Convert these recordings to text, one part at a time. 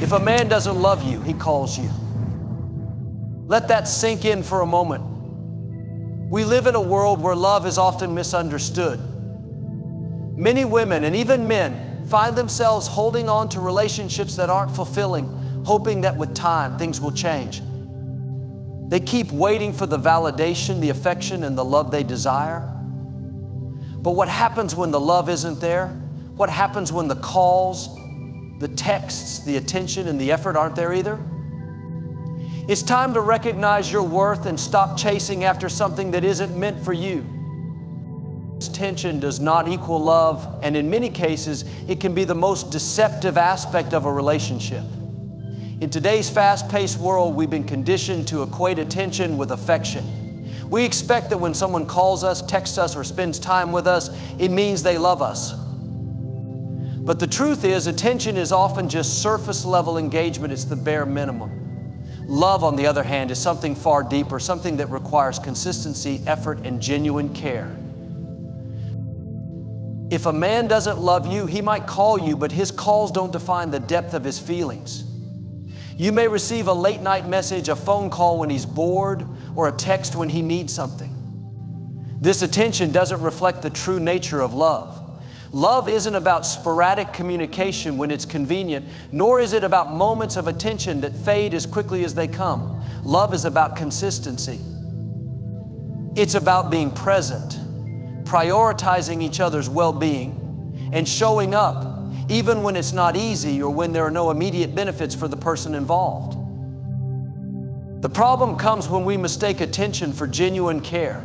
If a man doesn't love you, he calls you. Let that sink in for a moment. We live in a world where love is often misunderstood. Many women and even men find themselves holding on to relationships that aren't fulfilling, hoping that with time things will change. They keep waiting for the validation, the affection, and the love they desire. But what happens when the love isn't there? What happens when the calls, the texts, the attention, and the effort aren't there either? It's time to recognize your worth and stop chasing after something that isn't meant for you. Tension does not equal love, and in many cases, it can be the most deceptive aspect of a relationship. In today's fast-paced world, we've been conditioned to equate attention with affection. We expect that when someone calls us, texts us, or spends time with us, it means they love us. But the truth is, attention is often just surface-level engagement. It's the bare minimum. Love, on the other hand, is something far deeper, something that requires consistency, effort, and genuine care. If a man doesn't love you, he might call you, but his calls don't define the depth of his feelings. You may receive a late-night message, a phone call when he's bored, or a text when he needs something. This attention doesn't reflect the true nature of love. Love isn't about sporadic communication when it's convenient, nor is it about moments of attention that fade as quickly as they come. Love is about consistency. It's about being present, prioritizing each other's well-being, and showing up even when it's not easy or when there are no immediate benefits for the person involved. The problem comes when we mistake attention for genuine care.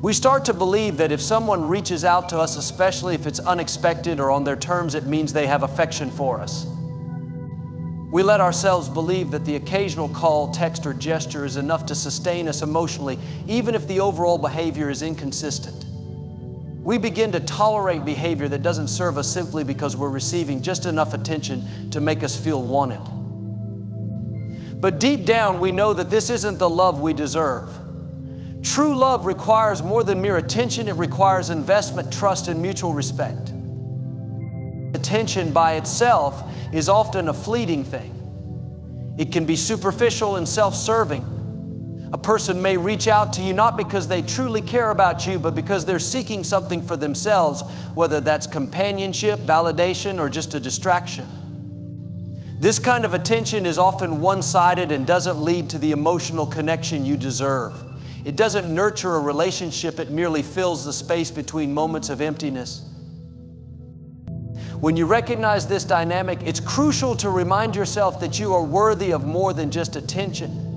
We start to believe that if someone reaches out to us, especially if it's unexpected or on their terms, it means they have affection for us. We let ourselves believe that the occasional call, text, or gesture is enough to sustain us emotionally, even if the overall behavior is inconsistent. We begin to tolerate behavior that doesn't serve us simply because we're receiving just enough attention to make us feel wanted. But deep down, we know that this isn't the love we deserve. True love requires more than mere attention. It requires investment, trust, and mutual respect. Attention by itself is often a fleeting thing. It can be superficial and self-serving. A person may reach out to you not because they truly care about you, but because they're seeking something for themselves, whether that's companionship, validation, or just a distraction. This kind of attention is often one-sided and doesn't lead to the emotional connection you deserve. It doesn't nurture a relationship, it merely fills the space between moments of emptiness. When you recognize this dynamic, it's crucial to remind yourself that you are worthy of more than just attention.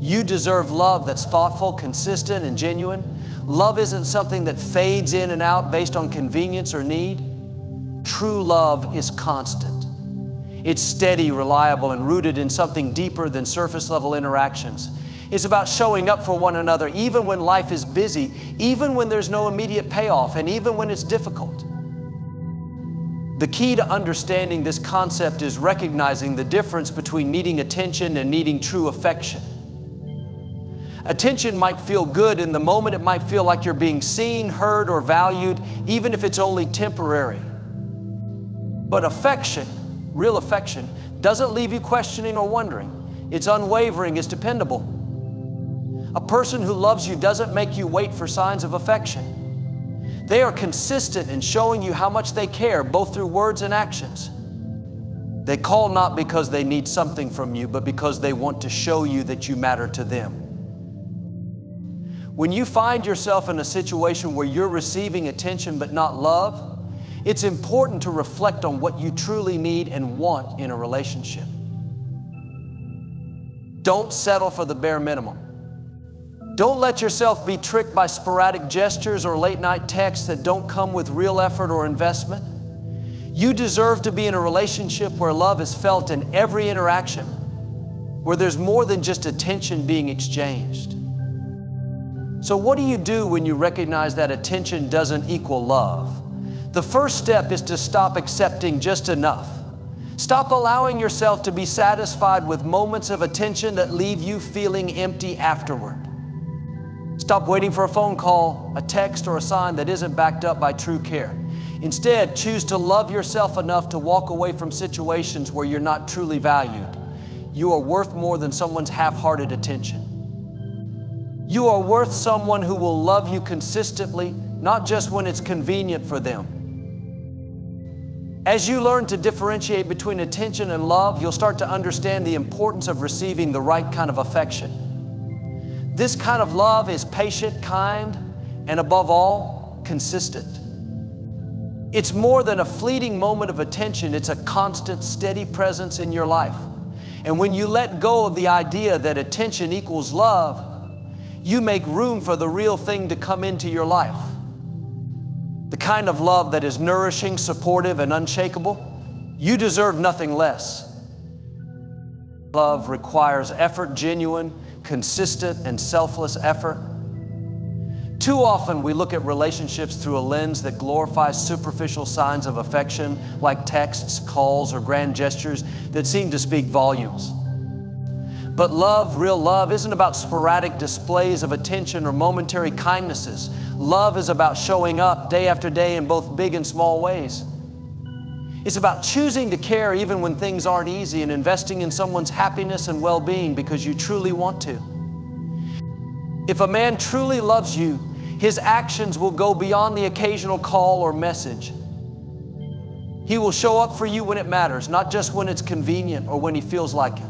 You deserve love that's thoughtful, consistent, and genuine. Love isn't something that fades in and out based on convenience or need. True love is constant. It's steady, reliable, and rooted in something deeper than surface-level interactions. It's about showing up for one another even when life is busy, even when there's no immediate payoff, and even when it's difficult. The key to understanding this concept is recognizing the difference between needing attention and needing true affection. Attention might feel good in the moment. It might feel like you're being seen, heard, or valued, even if it's only temporary. But affection, real affection, doesn't leave you questioning or wondering. It's unwavering, it's dependable. A person who loves you doesn't make you wait for signs of affection. They are consistent in showing you how much they care, both through words and actions. They call not because they need something from you, but because they want to show you that you matter to them. When you find yourself in a situation where you're receiving attention but not love, it's important to reflect on what you truly need and want in a relationship. Don't settle for the bare minimum. Don't let yourself be tricked by sporadic gestures or late-night texts that don't come with real effort or investment. You deserve to be in a relationship where love is felt in every interaction, where there's more than just attention being exchanged. So what do you do when you recognize that attention doesn't equal love? The first step is to stop accepting just enough. Stop allowing yourself to be satisfied with moments of attention that leave you feeling empty afterward. Stop waiting for a phone call, a text, or a sign that isn't backed up by true care. Instead, choose to love yourself enough to walk away from situations where you're not truly valued. You are worth more than someone's half-hearted attention. You are worth someone who will love you consistently, not just when it's convenient for them. As you learn to differentiate between attention and love, you'll start to understand the importance of receiving the right kind of affection. This kind of love is patient, kind, and above all, consistent. It's more than a fleeting moment of attention. It's a constant, steady presence in your life. And when you let go of the idea that attention equals love, you make room for the real thing to come into your life. The kind of love that is nourishing, supportive, and unshakable. You deserve nothing less. Love requires effort, genuine, consistent, and selfless effort. Too often we look at relationships through a lens that glorifies superficial signs of affection, like texts, calls, or grand gestures that seem to speak volumes. But love, real love, isn't about sporadic displays of attention or momentary kindnesses. Love is about showing up day after day in both big and small ways. It's about choosing to care even when things aren't easy and investing in someone's happiness and well-being because you truly want to. If a man truly loves you, his actions will go beyond the occasional call or message. He will show up for you when it matters, not just when it's convenient or when he feels like it.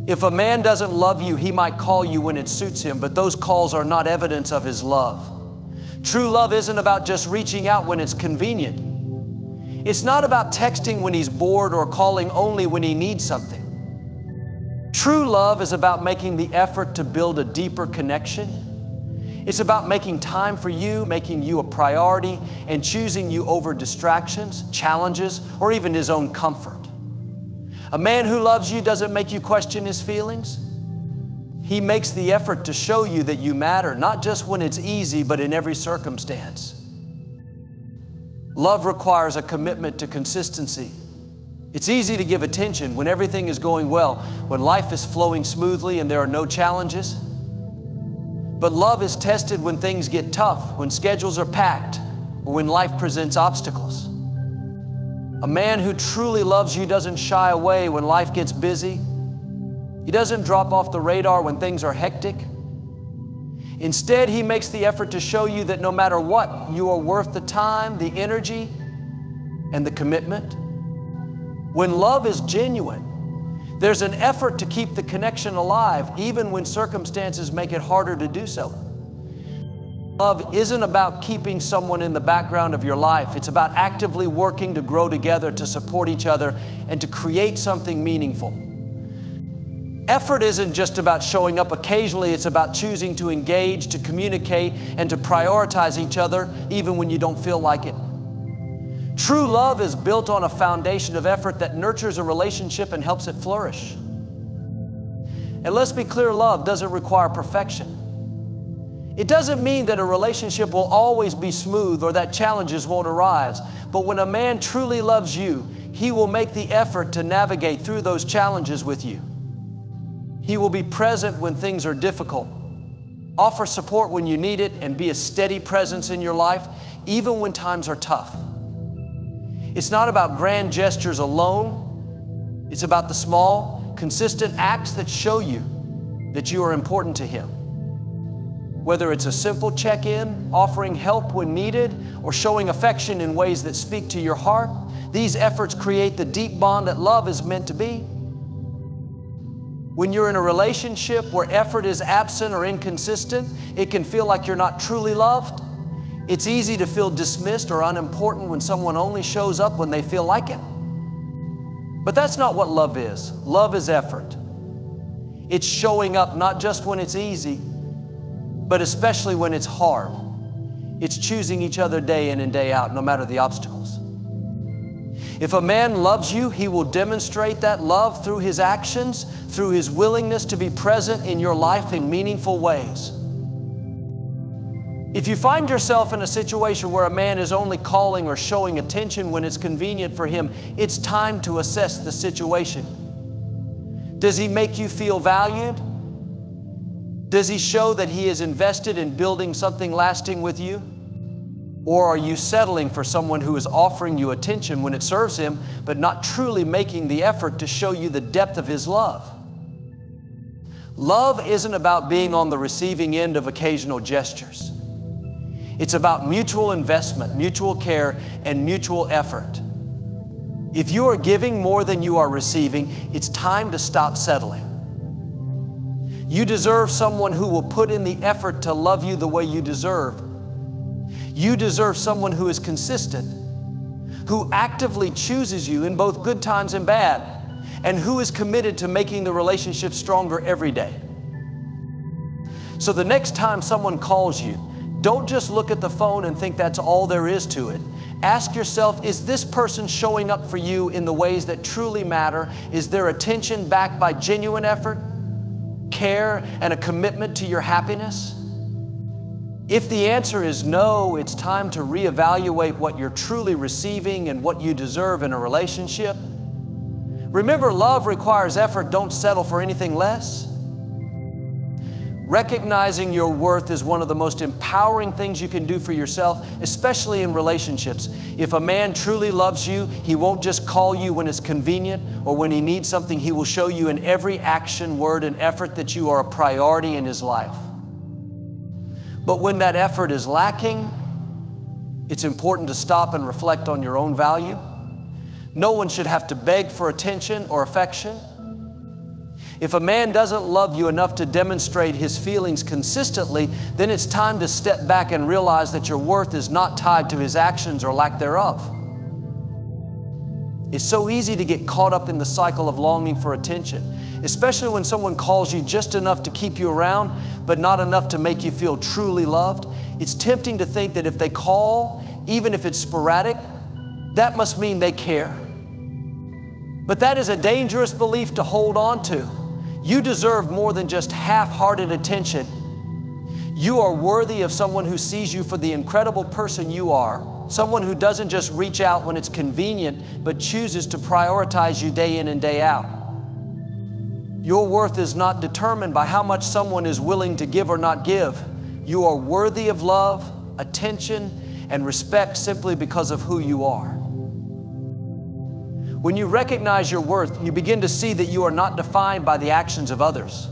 If a man doesn't love you, he might call you when it suits him, but those calls are not evidence of his love. True love isn't about just reaching out when it's convenient. It's not about texting when he's bored or calling only when he needs something. True love is about making the effort to build a deeper connection. It's about making time for you, making you a priority, and choosing you over distractions, challenges, or even his own comfort. A man who loves you doesn't make you question his feelings. He makes the effort to show you that you matter, not just when it's easy, but in every circumstance. Love requires a commitment to consistency. It's easy to give attention when everything is going well, when life is flowing smoothly and there are no challenges. But love is tested when things get tough, when schedules are packed, or when life presents obstacles. A man who truly loves you doesn't shy away when life gets busy. He doesn't drop off the radar when things are hectic. Instead, he makes the effort to show you that no matter what, you are worth the time, the energy, and the commitment. When love is genuine, there's an effort to keep the connection alive, even when circumstances make it harder to do so. Love isn't about keeping someone in the background of your life. It's about actively working to grow together, to support each other, and to create something meaningful. Effort isn't just about showing up occasionally. It's about choosing to engage, to communicate, and to prioritize each other even when you don't feel like it. True love is built on a foundation of effort that nurtures a relationship and helps it flourish. And let's be clear, love doesn't require perfection. It doesn't mean that a relationship will always be smooth or that challenges won't arise. But when a man truly loves you, he will make the effort to navigate through those challenges with you. He will be present when things are difficult, offer support when you need it, and be a steady presence in your life, even when times are tough. It's not about grand gestures alone. It's about the small, consistent acts that show you that you are important to him. Whether it's a simple check-in, offering help when needed, or showing affection in ways that speak to your heart, these efforts create the deep bond that love is meant to be. When you're in a relationship where effort is absent or inconsistent, it can feel like you're not truly loved. It's easy to feel dismissed or unimportant when someone only shows up when they feel like it. But that's not what love is. Love is effort. It's showing up not just when it's easy, but especially when it's hard. It's choosing each other day in and day out, no matter the obstacles. If a man loves you, he will demonstrate that love through his actions, through his willingness to be present in your life in meaningful ways. If you find yourself in a situation where a man is only calling or showing attention when it's convenient for him, it's time to assess the situation. Does he make you feel valued? Does he show that he is invested in building something lasting with you? Or are you settling for someone who is offering you attention when it serves him, but not truly making the effort to show you the depth of his love? Love isn't about being on the receiving end of occasional gestures. It's about mutual investment, mutual care, and mutual effort. If you are giving more than you are receiving, it's time to stop settling. You deserve someone who will put in the effort to love you the way you deserve. You deserve someone who is consistent, who actively chooses you in both good times and bad, and who is committed to making the relationship stronger every day. So the next time someone calls you, don't just look at the phone and think that's all there is to it. Ask yourself, is this person showing up for you in the ways that truly matter? Is their attention backed by genuine effort, care, and a commitment to your happiness? If the answer is no, it's time to reevaluate what you're truly receiving and what you deserve in a relationship. Remember, love requires effort. Don't settle for anything less. Recognizing your worth is one of the most empowering things you can do for yourself, especially in relationships. If a man truly loves you, he won't just call you when it's convenient or when he needs something. He will show you in every action, word, and effort that you are a priority in his life. But when that effort is lacking, it's important to stop and reflect on your own value. No one should have to beg for attention or affection. If a man doesn't love you enough to demonstrate his feelings consistently, then it's time to step back and realize that your worth is not tied to his actions or lack thereof. It's so easy to get caught up in the cycle of longing for attention, especially when someone calls you just enough to keep you around, but not enough to make you feel truly loved. It's tempting to think that if they call, even if it's sporadic, that must mean they care. But that is a dangerous belief to hold on to. You deserve more than just half-hearted attention. You are worthy of someone who sees you for the incredible person you are, someone who doesn't just reach out when it's convenient, but chooses to prioritize you day in and day out. Your worth is not determined by how much someone is willing to give or not give. You are worthy of love, attention, and respect simply because of who you are. When you recognize your worth, you begin to see that you are not defined by the actions of others.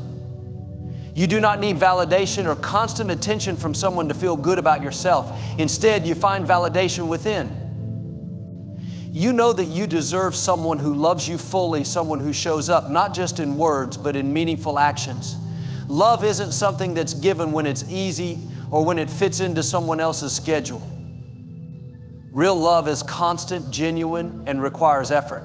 You do not need validation or constant attention from someone to feel good about yourself. Instead, you find validation within. You know that you deserve someone who loves you fully, someone who shows up, not just in words, but in meaningful actions. Love isn't something that's given when it's easy or when it fits into someone else's schedule. Real love is constant, genuine, and requires effort.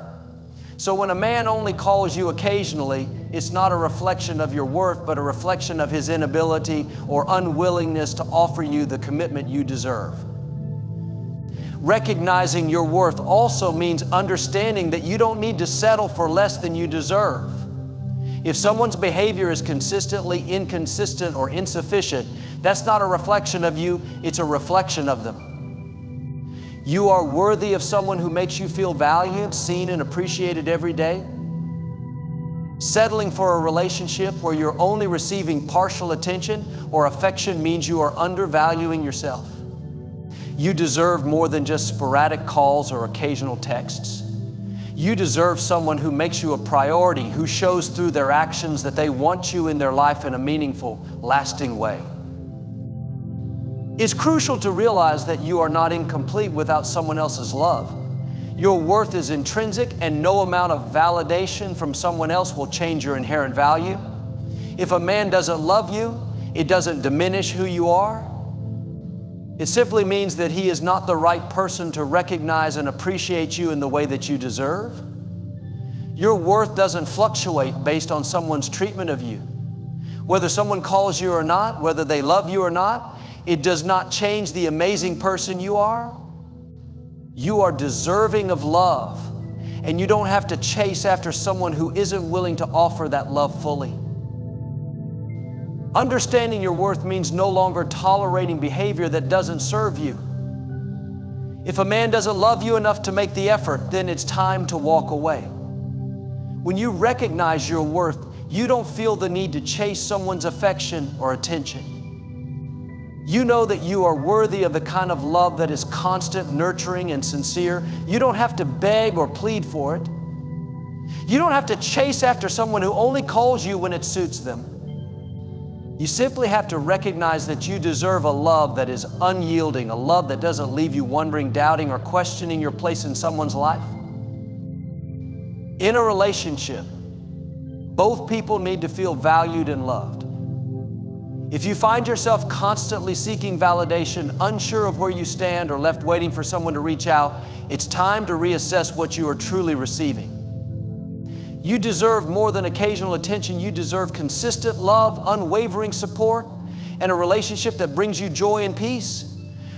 So when a man only calls you occasionally, it's not a reflection of your worth, but a reflection of his inability or unwillingness to offer you the commitment you deserve. Recognizing your worth also means understanding that you don't need to settle for less than you deserve. If someone's behavior is consistently inconsistent or insufficient, that's not a reflection of you, it's a reflection of them. You are worthy of someone who makes you feel valued, seen, and appreciated every day. Settling for a relationship where you're only receiving partial attention or affection means you are undervaluing yourself. You deserve more than just sporadic calls or occasional texts. You deserve someone who makes you a priority, who shows through their actions that they want you in their life in a meaningful, lasting way. It's crucial to realize that you are not incomplete without someone else's love. Your worth is intrinsic, and no amount of validation from someone else will change your inherent value. If a man doesn't love you, it doesn't diminish who you are. It simply means that he is not the right person to recognize and appreciate you in the way that you deserve. Your worth doesn't fluctuate based on someone's treatment of you. Whether someone calls you or not, whether they love you or not, it does not change the amazing person you are. You are deserving of love, and you don't have to chase after someone who isn't willing to offer that love fully. Understanding your worth means no longer tolerating behavior that doesn't serve you. If a man doesn't love you enough to make the effort, then it's time to walk away. When you recognize your worth, you don't feel the need to chase someone's affection or attention. You know that you are worthy of the kind of love that is constant, nurturing, and sincere. You don't have to beg or plead for it. You don't have to chase after someone who only calls you when it suits them. You simply have to recognize that you deserve a love that is unyielding, a love that doesn't leave you wondering, doubting, or questioning your place in someone's life. In a relationship, both people need to feel valued and loved. If you find yourself constantly seeking validation, unsure of where you stand, or left waiting for someone to reach out, it's time to reassess what you are truly receiving. You deserve more than occasional attention. You deserve consistent love, unwavering support, and a relationship that brings you joy and peace.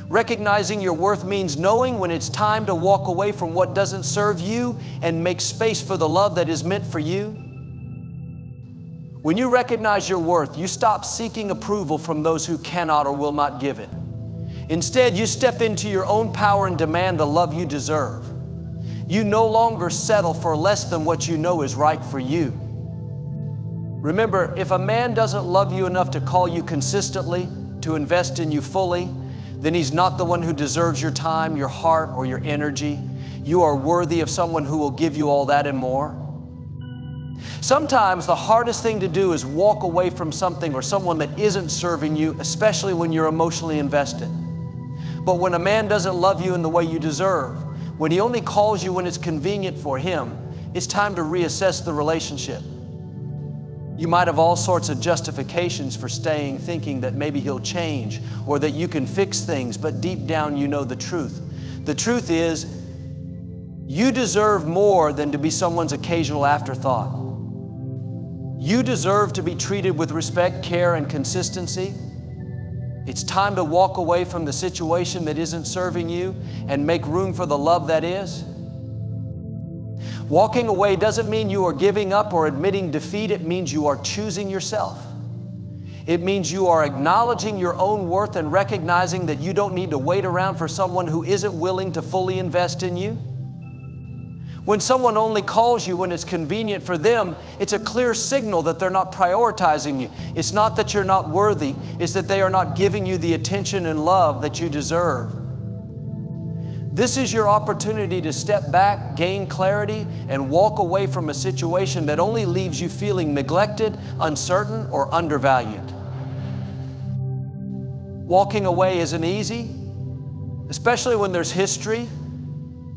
Recognizing your worth means knowing when it's time to walk away from what doesn't serve you and make space for the love that is meant for you. When you recognize your worth, you stop seeking approval from those who cannot or will not give it. Instead, you step into your own power and demand the love you deserve. You no longer settle for less than what you know is right for you. Remember, if a man doesn't love you enough to call you consistently, to invest in you fully, then he's not the one who deserves your time, your heart, or your energy. You are worthy of someone who will give you all that and more. Sometimes the hardest thing to do is walk away from something or someone that isn't serving you, especially when you're emotionally invested. But when a man doesn't love you in the way you deserve, when he only calls you when it's convenient for him, it's time to reassess the relationship. You might have all sorts of justifications for staying, thinking that maybe he'll change or that you can fix things, but deep down you know the truth. The truth is, you deserve more than to be someone's occasional afterthought. You deserve to be treated with respect, care, and consistency. It's time to walk away from the situation that isn't serving you and make room for the love that is. Walking away doesn't mean you are giving up or admitting defeat. It means you are choosing yourself. It means you are acknowledging your own worth and recognizing that you don't need to wait around for someone who isn't willing to fully invest in you. When someone only calls you when it's convenient for them, it's a clear signal that they're not prioritizing you. It's not that you're not worthy, it's that they are not giving you the attention and love that you deserve. This is your opportunity to step back, gain clarity, and walk away from a situation that only leaves you feeling neglected, uncertain, or undervalued. Walking away isn't easy, especially when there's history,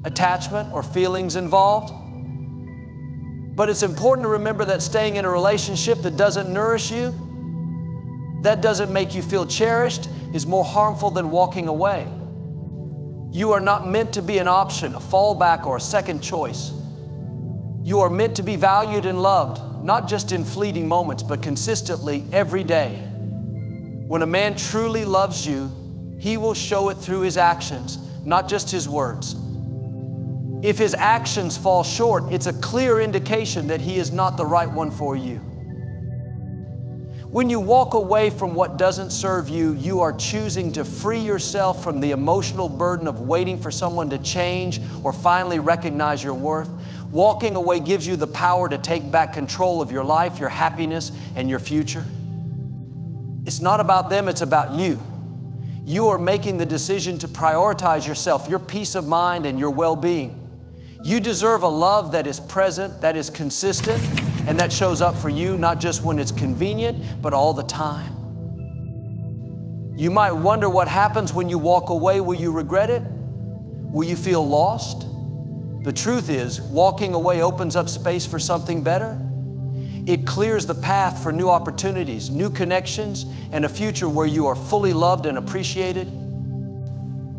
attachment, or feelings involved. But it's important to remember that staying in a relationship that doesn't nourish you, that doesn't make you feel cherished, is more harmful than walking away. You are not meant to be an option, a fallback, or a second choice. You are meant to be valued and loved, not just in fleeting moments, but consistently every day. When a man truly loves you, he will show it through his actions, not just his words. If his actions fall short, it's a clear indication that he is not the right one for you. When you walk away from what doesn't serve you, you are choosing to free yourself from the emotional burden of waiting for someone to change or finally recognize your worth. Walking away gives you the power to take back control of your life, your happiness, and your future. It's not about them, it's about you. You are making the decision to prioritize yourself, your peace of mind, and your well-being. You deserve a love that is present, that is consistent, and that shows up for you not just when it's convenient, but all the time. You might wonder what happens when you walk away. Will you regret it? Will you feel lost? The truth is, walking away opens up space for something better. It clears the path for new opportunities, new connections, and a future where you are fully loved and appreciated.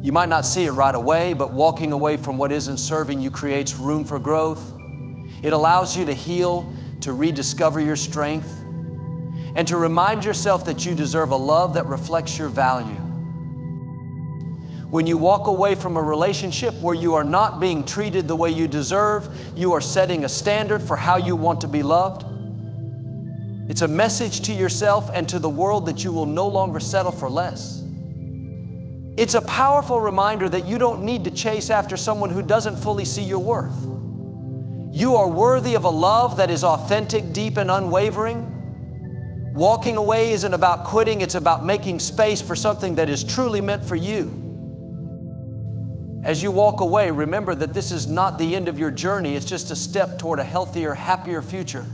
You might not see it right away, but walking away from what isn't serving you creates room for growth. It allows you to heal, to rediscover your strength, and to remind yourself that you deserve a love that reflects your value. When you walk away from a relationship where you are not being treated the way you deserve, you are setting a standard for how you want to be loved. It's a message to yourself and to the world that you will no longer settle for less. It's a powerful reminder that you don't need to chase after someone who doesn't fully see your worth. You are worthy of a love that is authentic, deep, and unwavering. Walking away isn't about quitting, it's about making space for something that is truly meant for you. As you walk away, remember that this is not the end of your journey, it's just a step toward a healthier, happier future.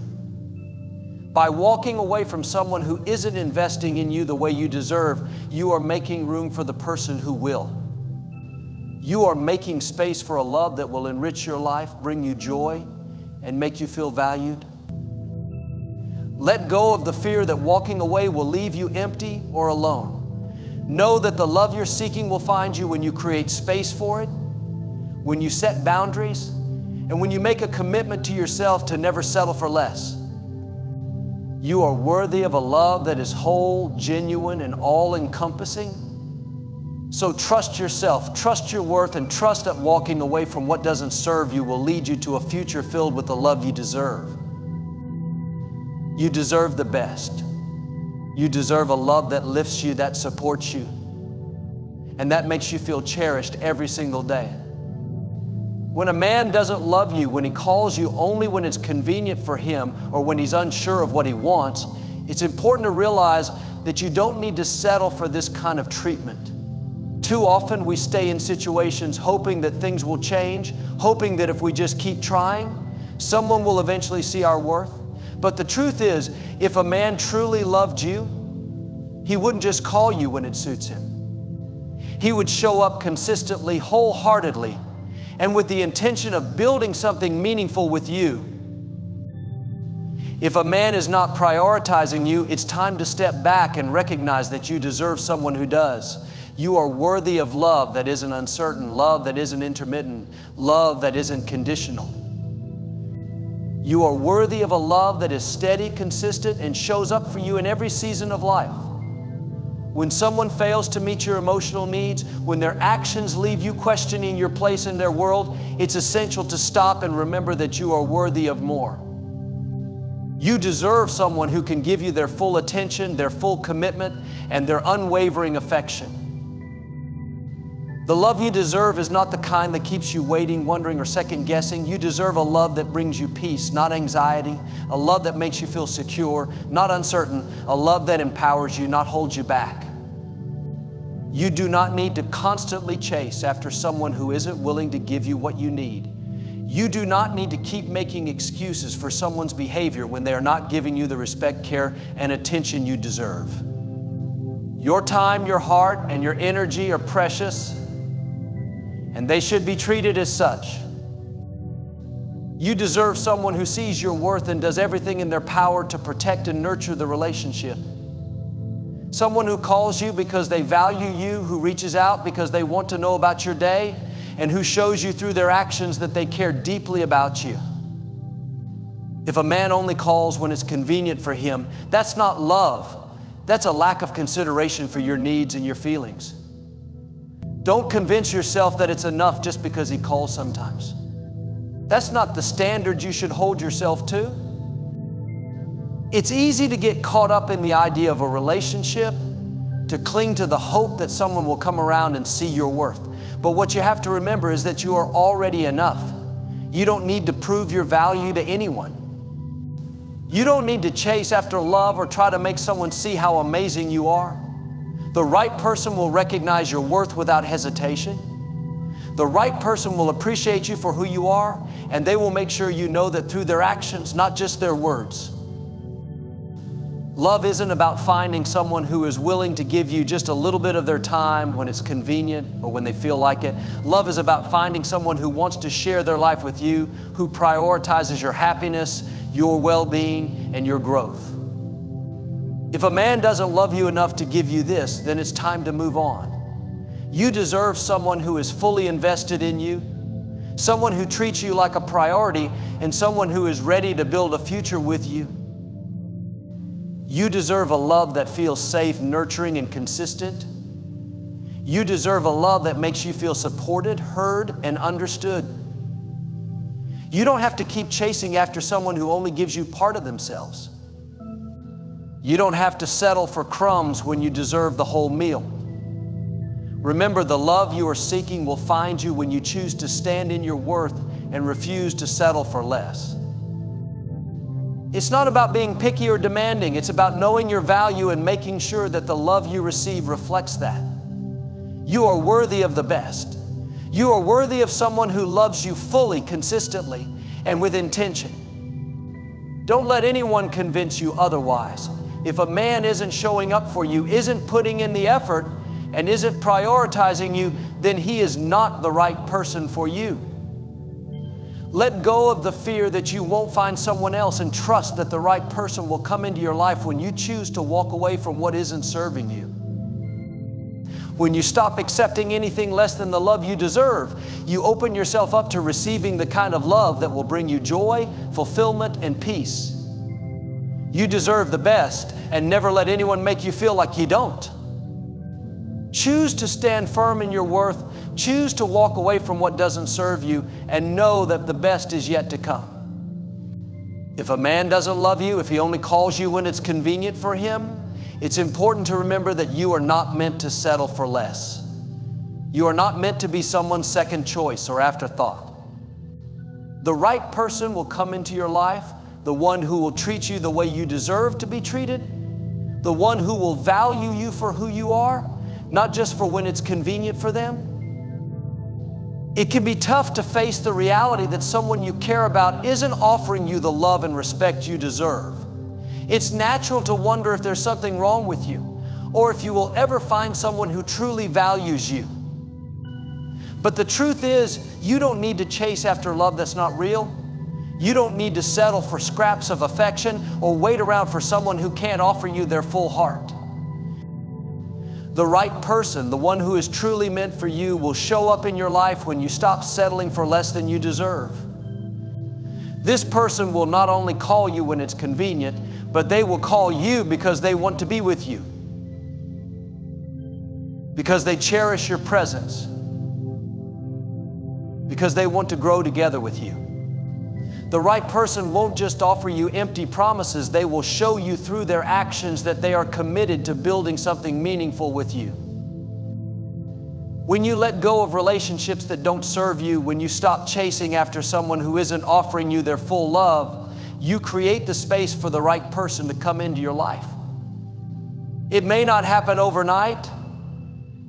By walking away from someone who isn't investing in you the way you deserve, you are making room for the person who will. You are making space for a love that will enrich your life, bring you joy, and make you feel valued. Let go of the fear that walking away will leave you empty or alone. Know that the love you're seeking will find you when you create space for it, when you set boundaries, and when you make a commitment to yourself to never settle for less. You are worthy of a love that is whole, genuine, and all-encompassing. So trust yourself, trust your worth, and trust that walking away from what doesn't serve you will lead you to a future filled with the love you deserve. You deserve the best. You deserve a love that lifts you, that supports you, and that makes you feel cherished every single day. When a man doesn't love you, when he calls you only when it's convenient for him or when he's unsure of what he wants, it's important to realize that you don't need to settle for this kind of treatment. Too often we stay in situations hoping that things will change, hoping that if we just keep trying, someone will eventually see our worth. But the truth is, if a man truly loved you, he wouldn't just call you when it suits him. He would show up consistently, wholeheartedly, and with the intention of building something meaningful with you. If a man is not prioritizing you, it's time to step back and recognize that you deserve someone who does. You are worthy of love that isn't uncertain, love that isn't intermittent, love that isn't conditional. You are worthy of a love that is steady, consistent, and shows up for you in every season of life. When someone fails to meet your emotional needs, when their actions leave you questioning your place in their world, it's essential to stop and remember that you are worthy of more. You deserve someone who can give you their full attention, their full commitment, and their unwavering affection. The love you deserve is not the kind that keeps you waiting, wondering, or second-guessing. You deserve a love that brings you peace, not anxiety, a love that makes you feel secure, not uncertain, a love that empowers you, not holds you back. You do not need to constantly chase after someone who isn't willing to give you what you need. You do not need to keep making excuses for someone's behavior when they are not giving you the respect, care, and attention you deserve. Your time, your heart, and your energy are precious, and they should be treated as such. You deserve someone who sees your worth and does everything in their power to protect and nurture the relationship. Someone who calls you because they value you, who reaches out because they want to know about your day, and who shows you through their actions that they care deeply about you. If a man only calls when it's convenient for him, that's not love. That's a lack of consideration for your needs and your feelings. Don't convince yourself that it's enough just because he calls sometimes. That's not the standard you should hold yourself to. It's easy to get caught up in the idea of a relationship, to cling to the hope that someone will come around and see your worth. But what you have to remember is that you are already enough. You don't need to prove your value to anyone. You don't need to chase after love or try to make someone see how amazing you are. The right person will recognize your worth without hesitation. The right person will appreciate you for who you are, and they will make sure you know that through their actions, not just their words. Love isn't about finding someone who is willing to give you just a little bit of their time when it's convenient or when they feel like it. Love is about finding someone who wants to share their life with you, who prioritizes your happiness, your well-being, and your growth. If a man doesn't love you enough to give you this, then it's time to move on. You deserve someone who is fully invested in you, someone who treats you like a priority, and someone who is ready to build a future with you. You deserve a love that feels safe, nurturing, and consistent. You deserve a love that makes you feel supported, heard, and understood. You don't have to keep chasing after someone who only gives you part of themselves. You don't have to settle for crumbs when you deserve the whole meal. Remember, the love you are seeking will find you when you choose to stand in your worth and refuse to settle for less. It's not about being picky or demanding. It's about knowing your value and making sure that the love you receive reflects that. You are worthy of the best. You are worthy of someone who loves you fully, consistently, and with intention. Don't let anyone convince you otherwise. If a man isn't showing up for you, isn't putting in the effort, and isn't prioritizing you, then he is not the right person for you. Let go of the fear that you won't find someone else and trust that the right person will come into your life when you choose to walk away from what isn't serving you. When you stop accepting anything less than the love you deserve, you open yourself up to receiving the kind of love that will bring you joy, fulfillment, and peace. You deserve the best, and never let anyone make you feel like you don't. Choose to stand firm in your worth. Choose to walk away from what doesn't serve you, and know that the best is yet to come. If a man doesn't love you, if he only calls you when it's convenient for him, it's important to remember that you are not meant to settle for less. You are not meant to be someone's second choice or afterthought. The right person will come into your life, the one who will treat you the way you deserve to be treated, the one who will value you for who you are, not just for when it's convenient for them. It can be tough to face the reality that someone you care about isn't offering you the love and respect you deserve. It's natural to wonder if there's something wrong with you, or if you will ever find someone who truly values you. But the truth is, you don't need to chase after love that's not real. You don't need to settle for scraps of affection or wait around for someone who can't offer you their full heart. The right person, the one who is truly meant for you, will show up in your life when you stop settling for less than you deserve. This person will not only call you when it's convenient, but they will call you because they want to be with you, because they cherish your presence, because they want to grow together with you. The right person won't just offer you empty promises. They will show you through their actions that they are committed to building something meaningful with you. When you let go of relationships that don't serve you, when you stop chasing after someone who isn't offering you their full love, you create the space for the right person to come into your life. It may not happen overnight,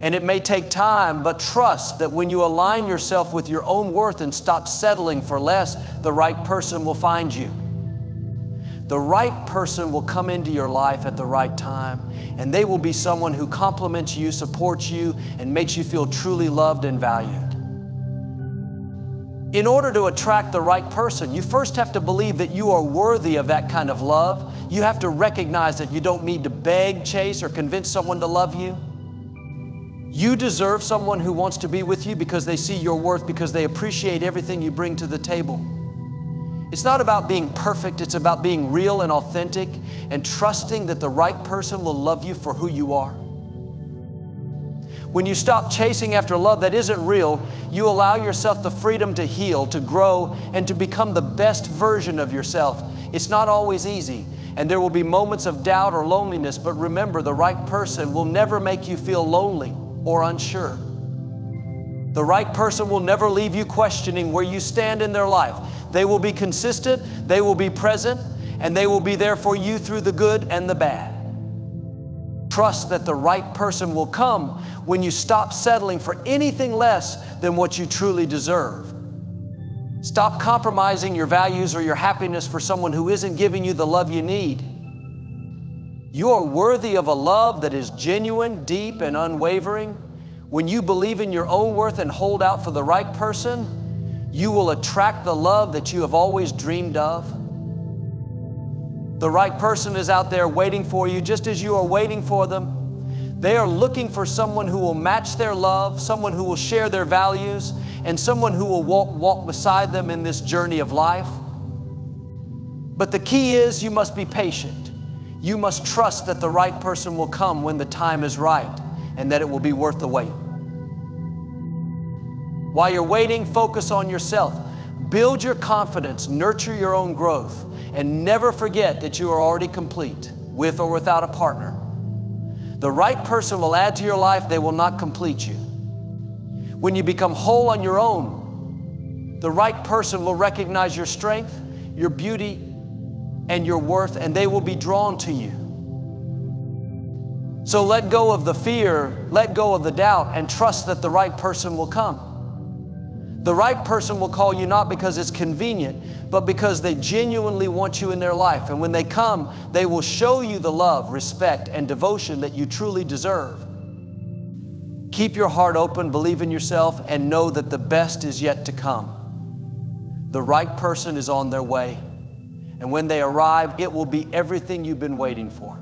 and it may take time, but trust that when you align yourself with your own worth and stop settling for less, the right person will find you. The right person will come into your life at the right time, and they will be someone who compliments you, supports you, and makes you feel truly loved and valued. In order to attract the right person, you first have to believe that you are worthy of that kind of love. You have to recognize that you don't need to beg, chase, or convince someone to love you. You deserve someone who wants to be with you because they see your worth, because they appreciate everything you bring to the table. It's not about being perfect, it's about being real and authentic and trusting that the right person will love you for who you are. When you stop chasing after love that isn't real, you allow yourself the freedom to heal, to grow, and to become the best version of yourself. It's not always easy, and there will be moments of doubt or loneliness, but remember, the right person will never make you feel lonely or unsure. The right person will never leave you questioning where you stand in their life. They will be consistent, they will be present, and they will be there for you through the good and the bad. Trust that the right person will come when you stop settling for anything less than what you truly deserve. Stop compromising your values or your happiness for someone who isn't giving you the love you need. You are worthy of a love that is genuine, deep, and unwavering. When you believe in your own worth and hold out for the right person, you will attract the love that you have always dreamed of. The right person is out there waiting for you just as you are waiting for them. They are looking for someone who will match their love, someone who will share their values, and someone who will walk beside them in this journey of life. But the key is you must be patient. You must trust that the right person will come when the time is right and that it will be worth the wait. While you're waiting, focus on yourself. Build your confidence, nurture your own growth, and never forget that you are already complete, with or without a partner. The right person will add to your life, they will not complete you. When you become whole on your own, the right person will recognize your strength, your beauty, and your worth, and they will be drawn to you. So let go of the fear, let go of the doubt, and trust that the right person will come. The right person will call you not because it's convenient, but because they genuinely want you in their life. And when they come, they will show you the love, respect, and devotion that you truly deserve. Keep your heart open, believe in yourself, and know that the best is yet to come. The right person is on their way. And when they arrive, it will be everything you've been waiting for.